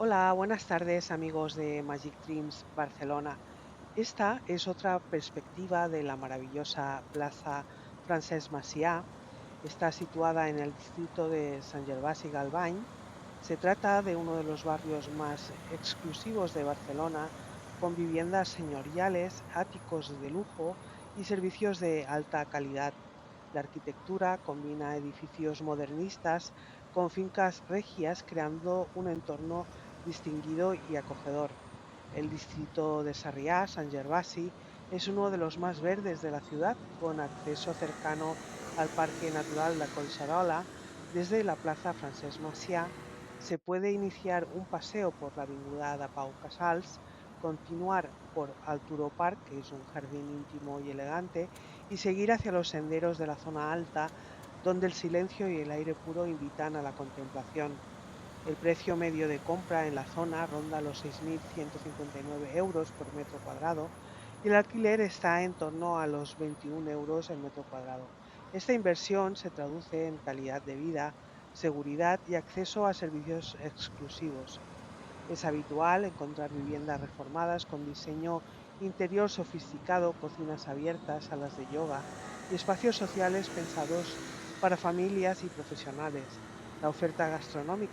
Hola, buenas tardes amigos de Magic Dreams Barcelona. Esta es otra perspectiva de la maravillosa Plaza Francesc Macià. Está situada en el distrito de Sant Gervasi Galvany. Se trata de uno de los barrios más exclusivos de Barcelona, con viviendas señoriales, áticos de lujo y servicios de alta calidad. La arquitectura combina edificios modernistas con fincas regias, creando un entorno distinguido y acogedor. El distrito de Sarriá, San Gervasi, es uno de los más verdes de la ciudad, con acceso cercano al Parque Natural La Collserola. Desde la Plaza Francesc Macià se puede iniciar un paseo por la Avinguda de Pau Casals, continuar por Alturo Park, que es un jardín íntimo y elegante, y seguir hacia los senderos de la zona alta, donde el silencio y el aire puro invitan a la contemplación. El precio medio de compra en la zona ronda los 6.159 € por metro cuadrado y el alquiler está en torno a los 21 € el metro cuadrado. Esta inversión se traduce en calidad de vida, seguridad y acceso a servicios exclusivos. Es habitual encontrar viviendas reformadas con diseño interior sofisticado, cocinas abiertas, salas de yoga y espacios sociales pensados para familias y profesionales. La oferta gastronómica